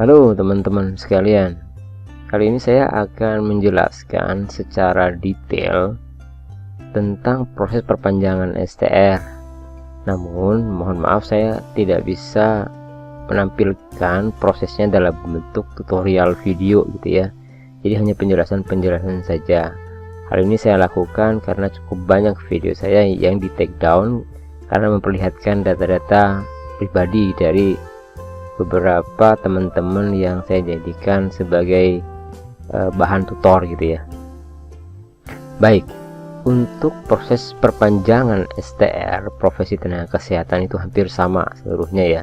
Halo teman-teman sekalian, kali ini saya akan menjelaskan secara detail tentang proses perpanjangan STR. Namun mohon maaf saya tidak bisa menampilkan prosesnya dalam bentuk tutorial video gitu ya. Jadi hanya penjelasan-penjelasan saja. Hal ini saya lakukan karena cukup banyak video saya yang di take down karena memperlihatkan data-data pribadi dari beberapa teman-teman yang saya jadikan sebagai bahan tutor gitu ya. Baik, untuk proses perpanjangan STR profesi tenaga kesehatan itu hampir sama seluruhnya ya.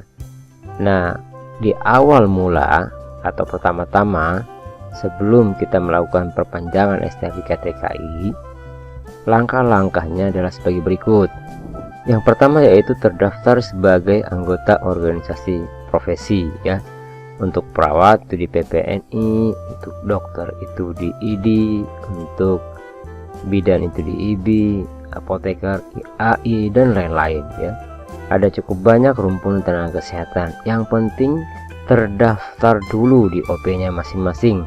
Nah, di awal mula atau pertama-tama sebelum kita melakukan perpanjangan STR di KTKI, langkah-langkahnya adalah sebagai berikut. Yang pertama yaitu terdaftar sebagai anggota organisasi profesi ya. Untuk perawat itu di PPNI, untuk dokter itu di ID, untuk bidan itu di IB, apoteker AI dan lain-lain ya. Ada cukup banyak rumpun tenaga kesehatan. Yang penting terdaftar dulu di OP-nya masing-masing.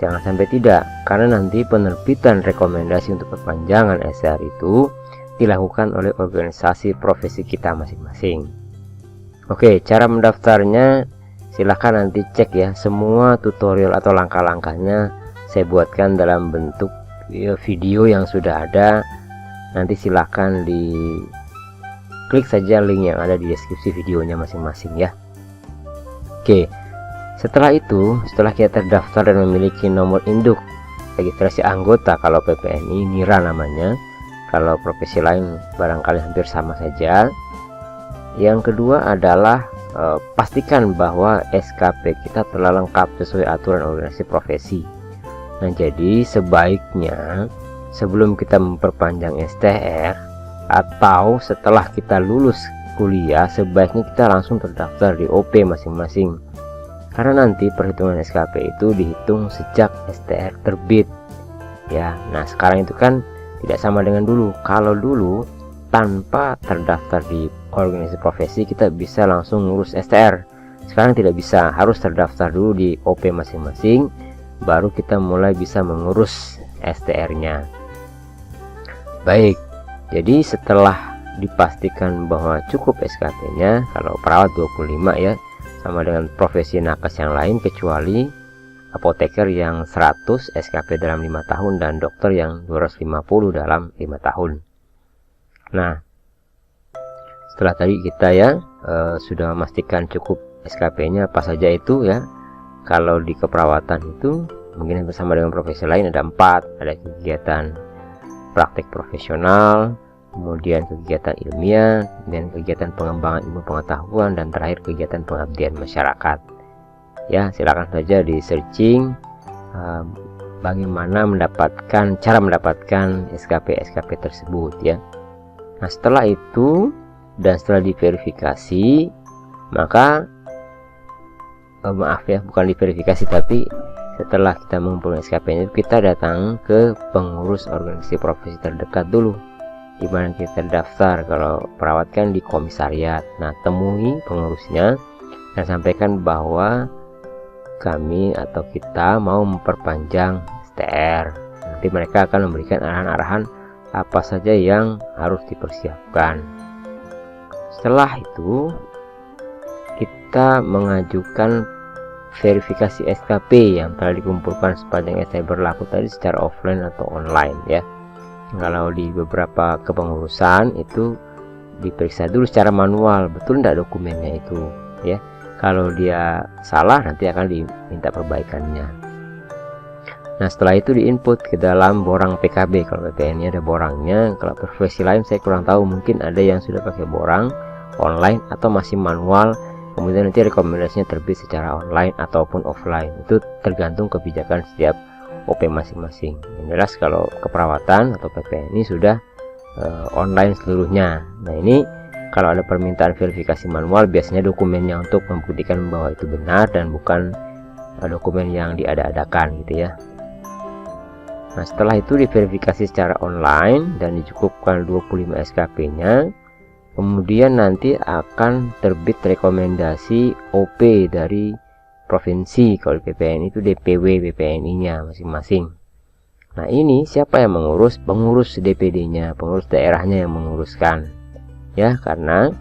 Jangan sampai tidak, karena nanti penerbitan rekomendasi untuk perpanjangan STR itu dilakukan oleh organisasi profesi kita masing-masing. Oke, cara mendaftarnya silahkan nanti cek ya. Semua tutorial atau langkah-langkahnya saya buatkan dalam bentuk video yang sudah ada. Nanti silahkan di klik saja link yang ada di deskripsi videonya masing-masing ya. Oke, setelah kita terdaftar dan memiliki nomor induk registrasi anggota, kalau PPNI NIRA namanya, kalau profesi lain barangkali hampir sama saja. Yang kedua adalah pastikan bahwa SKP kita telah lengkap sesuai aturan organisasi profesi. Nah, jadi sebaiknya sebelum kita memperpanjang STR atau setelah kita lulus kuliah, sebaiknya kita langsung terdaftar di OP masing-masing. Karena nanti perhitungan SKP itu dihitung sejak STR terbit. Ya, nah sekarang itu kan tidak sama dengan dulu. Kalau dulu tanpa terdaftar di organisasi profesi kita bisa langsung ngurus STR. Sekarang tidak bisa, harus terdaftar dulu di OP masing-masing, baru kita mulai bisa mengurus STR-nya. Baik, jadi setelah dipastikan bahwa cukup SKP-nya, kalau perawat 25 ya, sama dengan profesi nakes yang lain kecuali apoteker yang 100 SKP dalam 5 tahun dan dokter yang 250 dalam 5 tahun. Nah, setelah tadi kita ya sudah memastikan cukup SKP-nya apa saja itu ya. Kalau di keperawatan itu mungkin bersama dengan profesi lain ada 4, ada kegiatan praktek profesional, kemudian kegiatan ilmiah, dan kegiatan pengembangan ilmu pengetahuan, dan terakhir kegiatan pengabdian masyarakat. Ya, silakan saja di searching bagaimana cara mendapatkan SKP tersebut ya. Nah, setelah itu dan setelah diverifikasi, maka maaf ya, bukan diverifikasi tapi setelah kita mengumpulkan SKP-nya, kita datang ke pengurus organisasi profesi terdekat dulu, di mana kita daftar. Kalau perawat kan di komisariat. Nah, temui pengurusnya dan sampaikan bahwa kami atau kita mau memperpanjang STR. Nanti mereka akan memberikan arahan-arahan apa saja yang harus dipersiapkan. Setelah itu kita mengajukan verifikasi SKP yang telah dikumpulkan sepanjang STR berlaku tadi secara offline atau online ya. Kalau di beberapa kepengurusan itu diperiksa dulu secara manual, betul tidak dokumennya itu ya. Kalau dia salah nanti akan diminta perbaikannya. Nah, setelah itu diinput ke dalam borang PKB. Kalau PPN-nya ada borangnya. Kalau profesi lain saya kurang tahu, mungkin ada yang sudah pakai borang online atau masih manual. Kemudian nanti rekomendasinya terbit secara online ataupun offline. Itu tergantung kebijakan setiap OP masing-masing. Yang jelas kalau keperawatan atau PPN ini sudah online seluruhnya. Nah, ini kalau ada permintaan verifikasi manual, biasanya dokumennya untuk membuktikan bahwa itu benar dan bukan dokumen yang diada-adakan gitu ya. Nah, setelah itu diverifikasi secara online dan dicukupkan 25 SKP-nya, kemudian nanti akan terbit rekomendasi OP dari provinsi, kalau di PPN itu DPW PPNI-nya masing-masing. Nah, ini siapa yang mengurus? Pengurus DPD-nya, pengurus daerahnya yang menguruskan. Ya, karena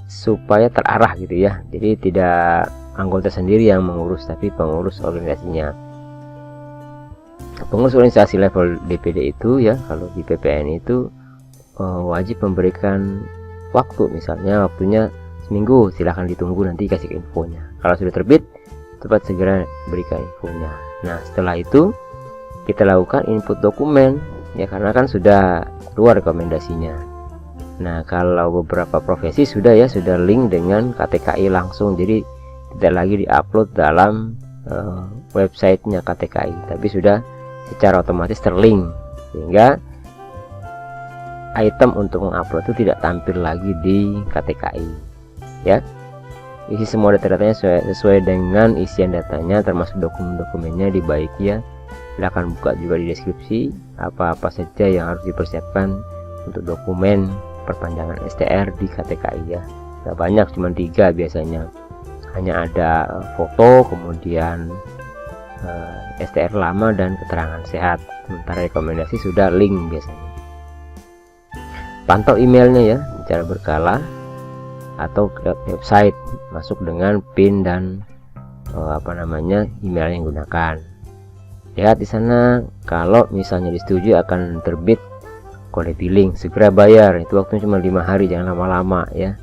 supaya terarah gitu ya. Jadi tidak anggota sendiri yang mengurus, tapi pengurus organisasinya. Pengurus organisasi level DPD itu ya, kalau di PPN itu wajib memberikan waktu, misalnya waktunya seminggu, silahkan ditunggu nanti kasih infonya. Kalau sudah terbit, cepat segera berikan infonya. Nah, setelah itu kita lakukan input dokumen ya, karena kan sudah keluar rekomendasinya. Nah, kalau beberapa profesi sudah link dengan KTKI langsung, jadi tidak lagi diupload dalam websitenya KTKI, tapi sudah secara otomatis terlink, sehingga item untuk mengupload itu tidak tampil lagi di KTKI ya. Isi semua data-datanya sesuai dengan isian datanya, termasuk dokumen-dokumennya dibaiki ya. Silahkan buka juga di deskripsi apa-apa saja yang harus dipersiapkan untuk dokumen perpanjangan STR di KTKI ya. Gak banyak, cuma 3 biasanya. Hanya ada foto, kemudian STR lama dan keterangan sehat. Sementara rekomendasi sudah link biasanya. Pantau emailnya ya secara berkala, atau ke website, masuk dengan PIN dan email yang gunakan. Lihat di sana, kalau misalnya disetujui akan terbit kode billing, segera bayar. Itu waktunya cuma 5 hari, jangan lama-lama ya.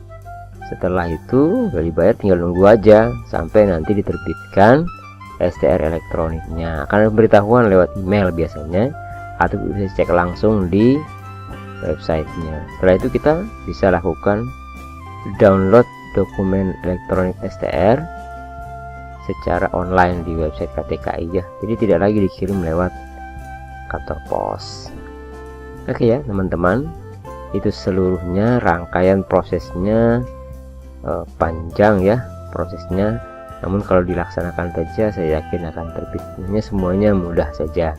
Setelah itu udah dibayar, tinggal nunggu aja sampai nanti diterbitkan STR elektroniknya. Akan beritahuan lewat email biasanya, atau bisa cek langsung di websitenya. Setelah itu kita bisa lakukan download dokumen elektronik STR secara online di website KTKI ya. Jadi tidak lagi dikirim lewat kantor pos. Oke ya teman-teman, itu seluruhnya rangkaian prosesnya. Panjang ya prosesnya, namun kalau dilaksanakan saja saya yakin akan terbitnya semuanya mudah saja.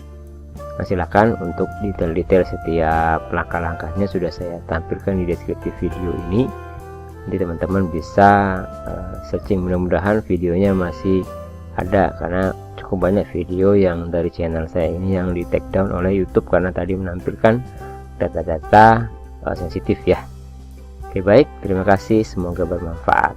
Nah, silakan untuk detail-detail setiap langkah-langkahnya sudah saya tampilkan di deskripsi video ini. Jadi teman-teman bisa searching, mudah-mudahan videonya masih ada, karena cukup banyak video yang dari channel saya ini yang di take down oleh YouTube karena tadi menampilkan data-data sensitif ya. Oke baik, terima kasih, semoga bermanfaat.